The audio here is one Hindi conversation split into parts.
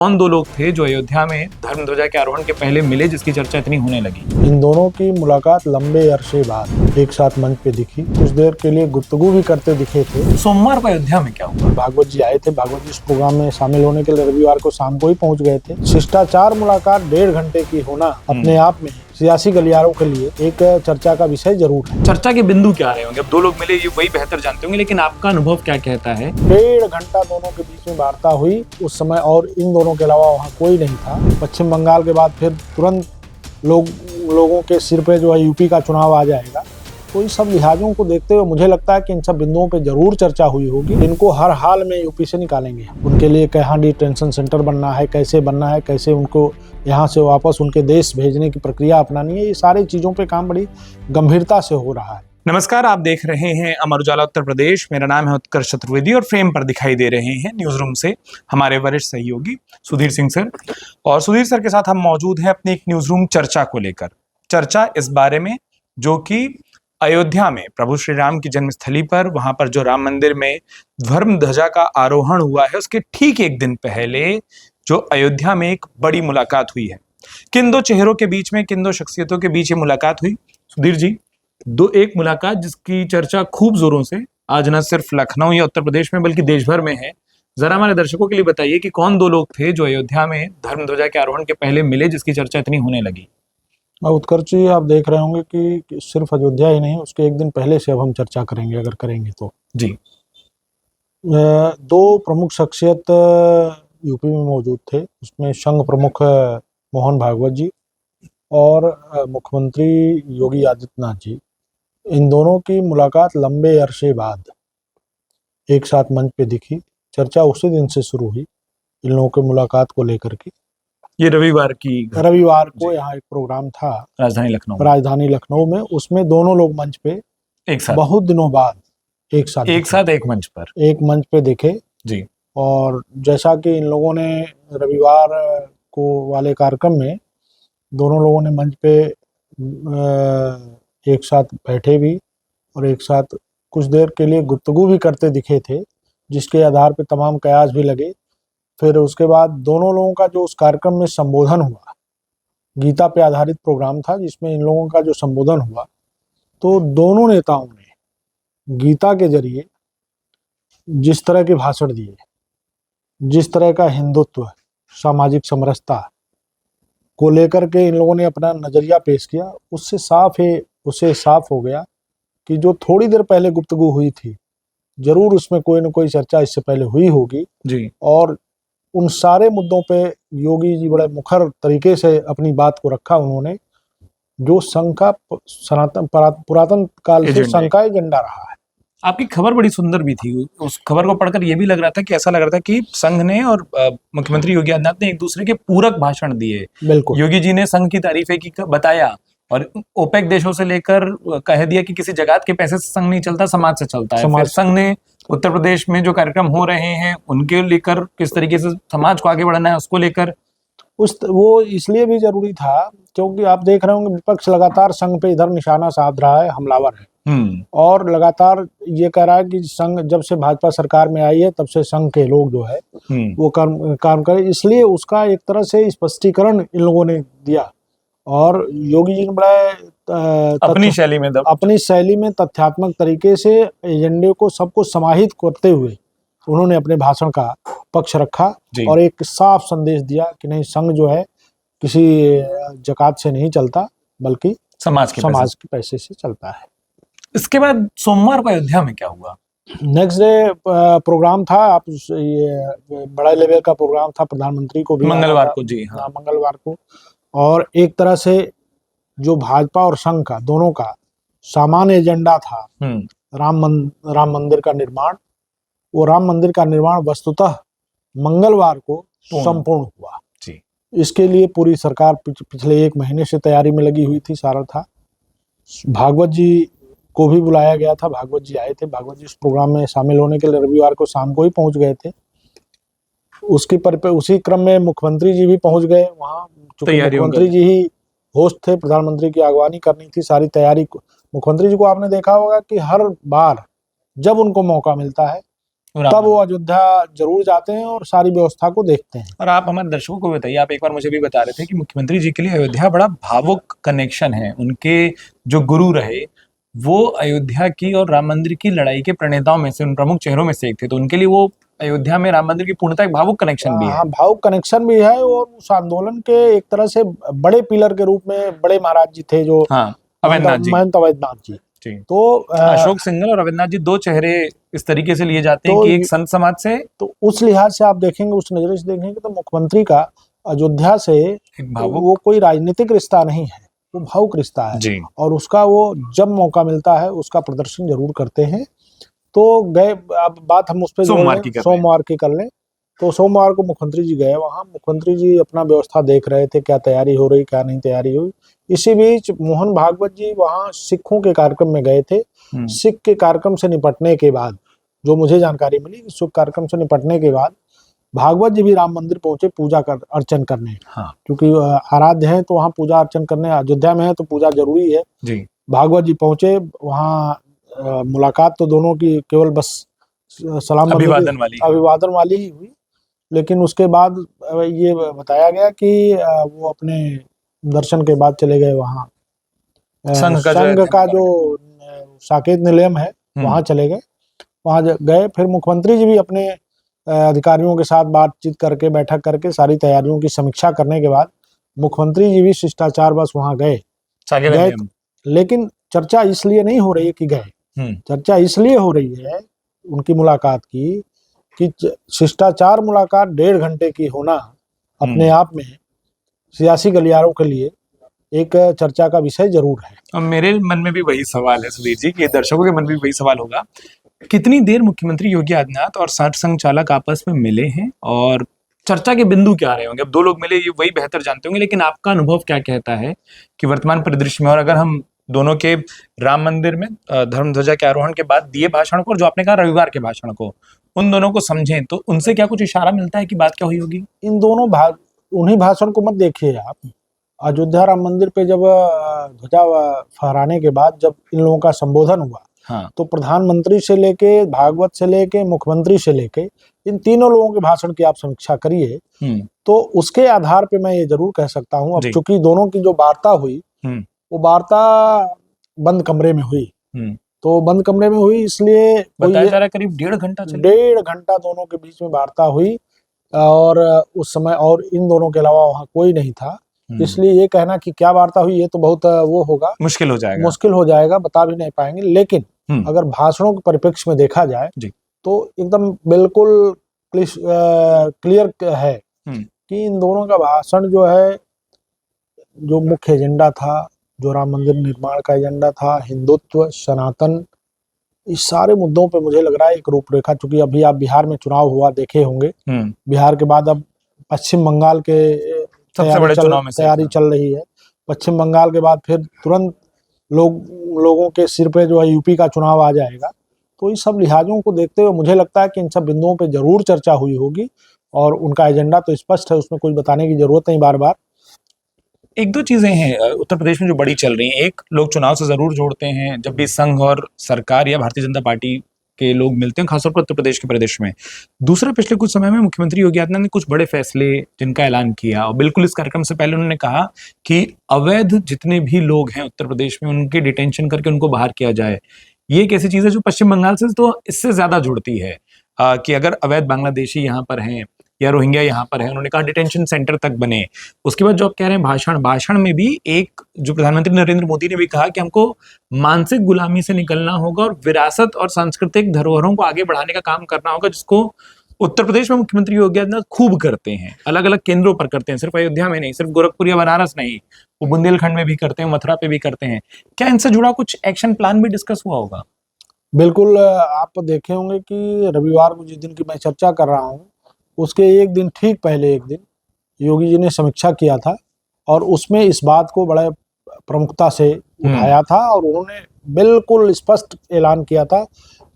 कौन दो लोग थे जो अयोध्या में धर्म ध्वजा के आरोहण के पहले मिले, जिसकी चर्चा इतनी होने लगी? इन दोनों की मुलाकात लंबे अरसे बाद एक साथ मंच पे दिखी। कुछ देर के लिए गुफ्तगू भी करते दिखे थे। सोमवार को अयोध्या में क्या हुआ? भागवत जी आए थे। भागवत जी इस प्रोग्राम में शामिल होने के लिए रविवार को शाम को ही पहुंच गए थे। शिष्टाचार मुलाकात 1.5 घंटे की होना अपने आप में सियासी गलियारों के लिए एक चर्चा का विषय जरूर है। चर्चा के बिंदु क्या रहे होंगे? अब दो लोग मिले, ये वही बेहतर जानते होंगे, लेकिन आपका अनुभव क्या कहता है? 1.5 घंटा दोनों के बीच में वार्ता हुई उस समय, और इन दोनों के अलावा वहाँ कोई नहीं था। पश्चिम बंगाल के बाद फिर तुरंत लोगों के सिर पे जो है यूपी का चुनाव आ जाएगा। तो इन सब लिहाजों को देखते हुए मुझे लगता है कि इन सब बिंदुओं पे जरूर चर्चा हुई होगी। इनको हर हाल में यूपी से निकालेंगे। उनके लिए कहाँ डिटेंशन सेंटर बनना है, कैसे बनना है, कैसे उनको यहाँ से वापस उनके देश भेजने की प्रक्रिया अपनानी है, ये सारी चीज़ों पे काम बड़ी गंभीरता से हो रहा है। नमस्कार, आप देख रहे हैं अमर उजाला उत्तर प्रदेश। मेरा नाम है उत्कर्ष चतुर्वेदी और फ्रेम पर दिखाई दे रहे हैं न्यूज रूम से हमारे वरिष्ठ सहयोगी सुधीर सिंह सर। और सुधीर सर के साथ हम मौजूद हैं अपनी एक न्यूज रूम चर्चा को लेकर। चर्चा इस बारे में जो कि अयोध्या में प्रभु श्री राम की जन्मस्थली पर, वहां पर जो राम मंदिर में धर्म ध्वजा का आरोहण हुआ है, उसके ठीक एक दिन पहले जो अयोध्या में एक बड़ी मुलाकात हुई है। किन दो चेहरों के बीच में, किन दो शख्सियतों के बीच ये मुलाकात हुई? सुधीर जी, एक मुलाकात जिसकी चर्चा खूब जोरों से आज न सिर्फ लखनऊ या उत्तर प्रदेश में बल्कि देश भर में है। जरा हमारे दर्शकों के लिए बताइए कि कौन दो लोग थे जो अयोध्या में धर्म ध्वजा के आरोहण के पहले मिले, जिसकी चर्चा इतनी होने लगी? उत्कर्ष जी, आप देख रहे होंगे कि सिर्फ अयोध्या ही नहीं, उसके एक दिन पहले से अब हम चर्चा करेंगे, अगर करेंगे तो। जी। दो प्रमुख शख्सियत यूपी में मौजूद थे। उसमें संघ प्रमुख मोहन भागवत जी और मुख्यमंत्री योगी आदित्यनाथ जी। इन दोनों की मुलाकात लंबे अरसे बाद एक साथ मंच पे दिखी। चर्चा उसी दिन से शुरू हुई इन लोगों की मुलाकात को लेकर के। ये रविवार को यहाँ एक प्रोग्राम था राजधानी लखनऊ में। उसमें दोनों लोग मंच पे एक साथ, बहुत दिनों बाद एक साथ एक मंच पे दिखे जी। और जैसा कि इन लोगों ने रविवार को वाले कार्यक्रम में दोनों लोगों ने मंच पे एक साथ बैठे भी और एक साथ कुछ देर के लिए गुफ्तगू भी करते दिखे थे, जिसके आधार पे तमाम कयास भी लगे। फिर उसके बाद दोनों लोगों का जो उस कार्यक्रम में संबोधन हुआ, गीता पे आधारित प्रोग्राम था जिसमें इन लोगों का जो संबोधन हुआ, तो दोनों नेताओं ने गीता के जरिए जिस तरह के भाषण दिए, जिस तरह का हिंदुत्व, सामाजिक समरसता को लेकर के इन लोगों ने अपना नजरिया पेश किया, उससे साफ हो गया कि जो थोड़ी देर पहले गुफ्तगू हुई थी, जरूर उसमें कोई न कोई चर्चा इससे पहले हुई होगी जी। और उन सारे मुद्दों पे योगी जी बड़े मुखर तरीके से अपनी बात को रखा उन्होंने। जो संघ का पुरातन काल से संघ का एजेंडा रहा है। आपकी खबर बड़ी सुंदर भी थी। उस खबर को पढ़कर ये भी लग रहा था कि ऐसा लग रहा था कि संघ ने और मुख्यमंत्री योगी आदित्यनाथ ने एक दूसरे के पूरक भाषण दिए। बिल्कुल। योगी जी ने संघ की तारीफें की, बताया, और ओपेक देशों से लेकर कह दिया कि किसी जगत के पैसे से संघ नहीं चलता, समाज से चलता है। फिर संघ ने उत्तर प्रदेश में जो कार्यक्रम हो रहे हैं उनके लेकर किस तरीके से समाज को आगे बढ़ाना है उसको लेकर वो इसलिए भी जरूरी था क्योंकि आप देख रहे होंगे विपक्ष लगातार संघ पे इधर निशाना साध रहा है, हमलावर है, और लगातार ये कह रहा है कि संघ जब से भाजपा सरकार में आई है तब से संघ के लोग जो है वो काम करे। इसलिए उसका एक तरह से स्पष्टीकरण इन लोगों ने दिया और योगी जी ने बड़ा अपनी शैली में तथ्यात्मक तरीके से एजेंडे को सबको समाहित करते हुए उन्होंने अपने भाषण का पक्ष रखा और एक साफ संदेश दिया कि नहीं, संघ जो है किसी जकात से नहीं चलता बल्कि समाज के पैसे से चलता है। इसके बाद सोमवार को अयोध्या में क्या हुआ? नेक्स्ट डे प्रोग्राम था। आप ये बड़ा लेवल का प्रोग्राम था, प्रधानमंत्री को भी मंगलवार को जी हाँ। मंगलवार को। और एक तरह से जो भाजपा और संघ का दोनों का सामान्य एजेंडा था राम मंदिर का निर्माण, वो राम मंदिर का निर्माण वस्तुतः मंगलवार को संपूर्ण हुआ जी। इसके लिए पूरी सरकार पिछले 1 महीने से तैयारी में लगी हुई थी, सारा था। भागवत जी को भी बुलाया गया था, भागवत जी आए थे। भागवत जी इस प्रोग्राम में शामिल होने के लिए रविवार को शाम को ही पहुंच गए थे। उसी क्रम में मुख्यमंत्री जी भी पहुंच गए वहाँ। मुख्यमंत्री जी ही होस्ट थे, प्रधानमंत्री की अगवानी करनी थी, सारी तैयारी। मुख्यमंत्री जी को आपने देखा होगा कि हर बार जब उनको मौका मिलता है तब वो अयोध्या जरूर जाते हैं और सारी व्यवस्था को देखते हैं। और आप हमारे दर्शकों को बताइए, आप एक बार मुझे भी बता रहे थे कि मुख्यमंत्री जी के लिए अयोध्या बड़ा भावुक कनेक्शन है। उनके जो गुरु रहे वो अयोध्या की और राम मंदिर की लड़ाई के प्रणेताओं में से, उन प्रमुख चेहरों में से एक थे, तो उनके लिए वो अयोध्या में राम मंदिर की पूर्णता एक भावुक कनेक्शन भी है। हाँ, भावुक कनेक्शन भी है और उस आंदोलन के एक तरह से बड़े पिलर के रूप में बड़े महाराज जी थे जो हाँ, अवैधनाथ जी। महंत अवैधनाथ जी। जी। तो अशोक सिंघल और अवैधनाथ जी दो चेहरे इस तरीके से लिए जाते हैं तो कि एक संत समाज से, तो उस लिहाज से आप देखेंगे, उस नजरिए से देखेंगे तो मुख्यमंत्री का अयोध्या से एक भावुक, वो कोई राजनीतिक रिश्ता नहीं है, वो भावुक रिश्ता है। जी। और उसका वो जब मौका मिलता है उसका प्रदर्शन जरूर करते हैं। तो गए, अब बात हम उस पर सोमवार की कर लें। तो सोमवार को मुख्यमंत्री जी गए वहाँ। मुख्यमंत्री जी अपना व्यवस्था देख रहे थे, क्या तैयारी हो रही, क्या नहीं तैयारी हुई। इसी बीच मोहन भागवत जी वहाँ सिखों के कार्यक्रम में गए थे। सिख के कार्यक्रम से निपटने के बाद जो मुझे जानकारी मिली, सिख कार्यक्रम से निपटने के बाद भागवत जी भी राम मंदिर पहुंचे पूजा कर अर्चन करने। हाँ। क्योंकि आराध्य है तो वहाँ पूजा अर्चन करने, अयोध्या में है तो पूजा जरूरी है जी। भागवत जी पहुंचे वहाँ। मुलाकात तो दोनों की केवल बस सलाम अभिवादन वाली ही हुई, लेकिन उसके बाद ये बताया गया कि वो अपने दर्शन के बाद चले गए वहाँ संघ का जो साकेत निलयम है वहाँ चले गए। वहाँ गए, फिर मुख्यमंत्री जी भी अपने अधिकारियों के साथ बातचीत करके, बैठक करके, सारी तैयारियों की समीक्षा करने के बाद मुख्यमंत्री जी भी शिष्टाचार बस वहाँ गए। लेकिन चर्चा इसलिए नहीं हो रही है कि गए, चर्चा इसलिए हो रही है उनकी मुलाकात की कि शिष्टाचार मुलाकात 1.5 घंटे की होना अपने आप में सियासी गलियारों के लिए एक चर्चा का विषय जरूर है। और मेरे मन में भी वही सवाल है सुधीर जी, कि दर्शकों के मन में भी वही सवाल होगा, कितनी देर मुख्यमंत्री योगी आदित्यनाथ और सरसंघ चालक आपस में मिले हैं और चर्चा के बिंदु क्या रहे होंगे? अब 2 लोग मिले, ये वही बेहतर जानते होंगे, लेकिन आपका अनुभव क्या कहता है कि वर्तमान परिदृश्य में, और अगर हम दोनों के राम मंदिर में धर्म ध्वजा के आरोहण के बाद दिए भाषण को और जो आपने कहा रविवार के भाषण को, उन दोनों को समझें तो उनसे क्या कुछ इशारा मिलता है कि बात क्या हुई होगी? इन दोनों उन्हीं भाषण को मत देखिए आप। अयोध्या राम मंदिर पे जब ध्वजा फहराने के बाद जब इन लोगों का संबोधन हुआ, हाँ। तो प्रधानमंत्री से लेके, भागवत से लेके, मुख्यमंत्री से लेके, इन तीनों लोगों के भाषण की आप समीक्षा करिए तो उसके आधार पे मैं ये जरूर कह सकता हूँ, अब चूंकि दोनों की जो वार्ता हुई वो वार्ता बंद कमरे में हुई, तो बंद कमरे में हुई इसलिए बताया जा रहा है करीब 1.5 घंटा 1.5 घंटा दोनों के बीच में वार्ता हुई और उस समय और इन दोनों के अलावा वहाँ कोई नहीं था। इसलिए ये कहना कि क्या वार्ता हुई ये तो बहुत वो होगा, मुश्किल हो जाएगा, बता भी नहीं पाएंगे। लेकिन अगर भाषणों के परिप्रेक्ष्य में देखा जाए तो एकदम बिल्कुल क्लियर है कि इन दोनों का भाषण जो है, जो मुख्य एजेंडा था, जो राम मंदिर निर्माण का एजेंडा था, हिंदुत्व, सनातन, इस सारे मुद्दों पे मुझे लग रहा है एक रूपरेखा। चूंकि अभी आप बिहार में चुनाव हुआ देखे होंगे, बिहार के बाद अब पश्चिम बंगाल के सबसे बड़े चुनाव में तैयारी चल रही है। पश्चिम बंगाल के बाद फिर तुरंत लोगों के सिर पे जो है यूपी का चुनाव आ जाएगा। तो इस सब लिहाजों को देखते हुए मुझे लगता है कि इन सब बिंदुओं पे जरूर चर्चा हुई होगी और उनका एजेंडा तो स्पष्ट है, उसमें कुछ बताने की जरूरत नहीं बार बार। 1-2 चीजें हैं उत्तर प्रदेश में जो बड़ी चल रही हैं। एक, लोग चुनाव से जरूर जोड़ते हैं जब भी संघ और सरकार या भारतीय जनता पार्टी के लोग मिलते हैं, खासतौर पर उत्तर प्रदेश के परिदृश्य में। दूसरा, पिछले कुछ समय में मुख्यमंत्री योगी आदित्यनाथ ने कुछ बड़े फैसले जिनका ऐलान किया और बिल्कुल इस कार्यक्रम से पहले उन्होंने कहा कि अवैध जितने भी लोग हैं उत्तर प्रदेश में उनकी डिटेंशन करके उनको बाहर किया जाए। ये एक ऐसी चीज है जो पश्चिम बंगाल से तो इससे ज्यादा जुड़ती है कि अगर अवैध बांग्लादेशी यहाँ पर हैं या रोहिंग्या यहाँ पर है, उन्होंने कहा डिटेंशन सेंटर तक बने। उसके बाद जो आप कह रहे हैं भाषण में भी एक, जो प्रधानमंत्री नरेंद्र मोदी ने भी कहा कि हमको मानसिक गुलामी से निकलना होगा और विरासत और सांस्कृतिक धरोहरों को आगे बढ़ाने का काम करना होगा, जिसको उत्तर प्रदेश में मुख्यमंत्री योगी आदित्यनाथ खूब करते हैं, अलग अलग केंद्रों पर करते हैं, सिर्फ अयोध्या में नहीं, सिर्फ गोरखपुर या बनारस नहीं, वो बुंदेलखंड में भी करते हैं, मथुरा पे भी करते हैं। क्या इनसे जुड़ा कुछ एक्शन प्लान भी डिस्कस हुआ होगा? बिल्कुल, आप देखे होंगे कि रविवार को जिस दिन की मैं चर्चा कर रहा हूँ उसके एक दिन ठीक पहले एक दिन योगी जी ने समीक्षा किया था और उसमें इस बात को बड़े प्रमुखता से उठाया था और उन्होंने बिल्कुल स्पष्ट ऐलान किया था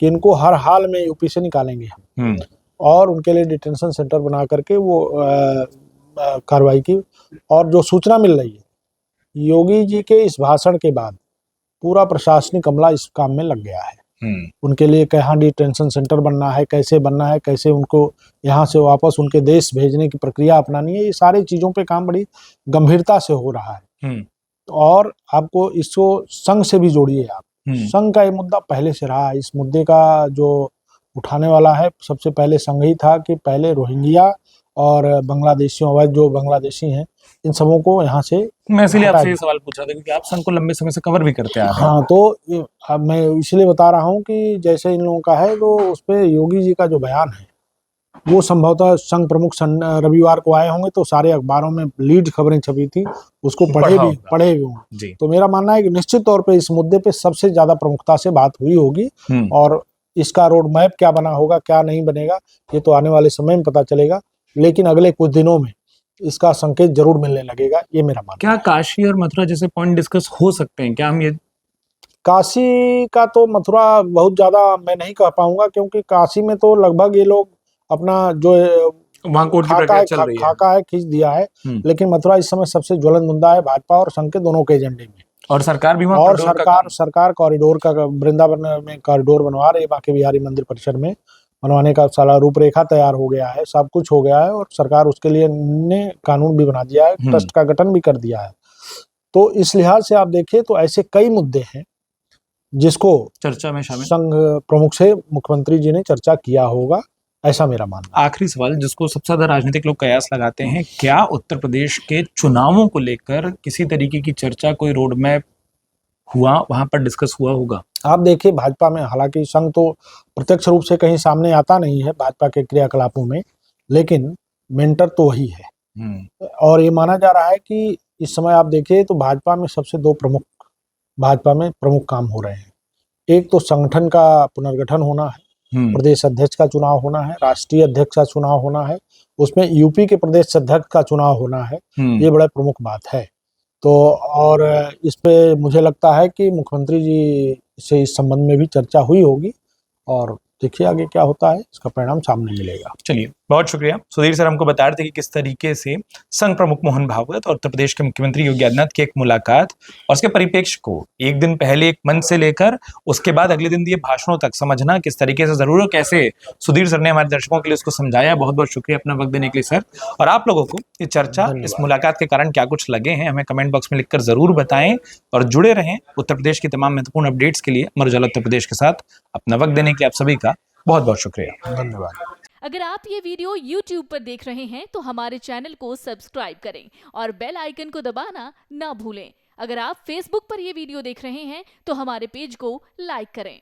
कि इनको हर हाल में यूपी से निकालेंगे हम और उनके लिए डिटेंशन सेंटर बना करके वो कार्रवाई की। और जो सूचना मिल रही है योगी जी के इस भाषण के बाद पूरा प्रशासनिक अमला इस काम में लग गया है। उनके लिए कहाँ डिटेंशन सेंटर बनना है, कैसे उनको यहाँ से वापस उनके देश भेजने की प्रक्रिया अपनानी है, ये सारी चीज़ों पे काम बड़ी गंभीरता से हो रहा है। और आपको इसको संघ से भी जोड़िए आप। संघ का ये मुद्दा पहले से रहा है। इस मुद्दे का जो उठाने वाला है सबसे पहले संघ ही था कि पहले रोहिंग्या और बांग्लादेशियों अवैध जो बांग्लादेशी हैं इन सबों को यहाँ से मैं इसलिए आपसे ये सवाल पूछा था क्योंकि आप संघ को लंबे समय से कवर भी करते आ रहे हैं। हाँ, तो अब मैं इसलिए बता रहा हूँ कि जैसे इन लोगों का है तो उस पर योगी जी का जो बयान है वो संभवतः संघ प्रमुख रविवार को आए होंगे तो सारे अखबारों में लीड खबरें छपी थी, उसको पढ़े भी होंगे। तो मेरा मानना है कि निश्चित तौर पे इस मुद्दे पे सबसे ज्यादा प्रमुखता से बात हुई होगी और इसका रोड मैप क्या बना होगा क्या नहीं बनेगा ये तो आने वाले समय में पता चलेगा, लेकिन अगले कुछ दिनों में इसका संकेत जरूर मिलने लगेगा, ये मेरा मानना। क्या काशी और मथुरा जैसे पॉइंट डिस्कस हो सकते हैं क्या? हम ये काशी का तो मथुरा बहुत ज्यादा मैं नहीं कह पाऊंगा क्योंकि काशी में तो लगभग ये लोग अपना जो वहाँ कोर्ट की प्रक्रिया चल रही है, खाका है खींच दिया है, लेकिन मथुरा इस समय सबसे ज्वलंत मुद्दा है भाजपा और संघ के दोनों के एजेंडे में। और सरकार भी और सरकार कॉरिडोर का वृंदावन में कॉरिडोर बनवा रही है, बांके बिहारी मंदिर परिसर में बनवाने का सारा रूपरेखा तैयार हो गया है, सब कुछ हो गया है और सरकार उसके लिए ने कानून भी बना दिया है, ट्रस्ट का गठन भी कर दिया है। तो इस लिहाज से आप देखिए तो ऐसे कई मुद्दे हैं जिसको चर्चा में शामिल संघ प्रमुख से मुख्यमंत्री जी ने चर्चा किया होगा, ऐसा मेरा मानना। आखिरी सवाल जिसको सबसे ज्यादा राजनीतिक लोग कयास लगाते हैं, क्या उत्तर प्रदेश के चुनावों को लेकर किसी तरीके की चर्चा, कोई रोड मैप हुआ, वहां पर डिस्कस हुआ होगा? आप देखिए भाजपा में हालांकि संघ तो प्रत्यक्ष रूप से कहीं सामने आता नहीं है भाजपा के क्रियाकलापों में, लेकिन मेंटर तो वही है। और ये माना जा रहा है कि इस समय आप देखिए तो भाजपा में सबसे दो प्रमुख काम हो रहे हैं। एक तो संगठन का पुनर्गठन होना है, प्रदेश अध्यक्ष का चुनाव होना है, राष्ट्रीय अध्यक्ष का चुनाव होना है, उसमें यूपी के प्रदेश अध्यक्ष का चुनाव होना है, ये बड़ा प्रमुख बात है। तो और इस पे मुझे लगता है कि मुख्यमंत्री जी से इस संबंध में भी चर्चा हुई होगी और देखिए आगे क्या होता है, इसका परिणाम सामने मिलेगा। चलिए, बहुत शुक्रिया सुधीर सर, हमको बता रहे थे कि किस तरीके से संघ प्रमुख मोहन भागवत और उत्तर प्रदेश के मुख्यमंत्री योगी आदित्यनाथ की एक मुलाकात और उसके परिप्रेक्ष्य को एक दिन पहले एक मंच से लेकर उसके बाद अगले दिन दिए भाषणों तक समझना किस तरीके से जरूर, कैसे सुधीर सर ने हमारे दर्शकों के लिए उसको समझाया। बहुत बहुत शुक्रिया अपना वक्त देने के लिए सर। और आप लोगों को ये चर्चा, इस मुलाकात के कारण क्या कुछ लगे हैं, हमें कमेंट बॉक्स में लिखकर जरूर बताएं और जुड़े रहें उत्तर प्रदेश की तमाम महत्वपूर्ण अपडेट्स के लिए अमर उजाला उत्तर प्रदेश के साथ। अपना वक्त देने के लिए आप सभी का बहुत बहुत शुक्रिया, धन्यवाद। अगर आप ये वीडियो YouTube पर देख रहे हैं तो हमारे चैनल को सब्सक्राइब करें और बेल आइकन को दबाना ना भूलें। अगर आप Facebook पर ये वीडियो देख रहे हैं तो हमारे पेज को लाइक करें।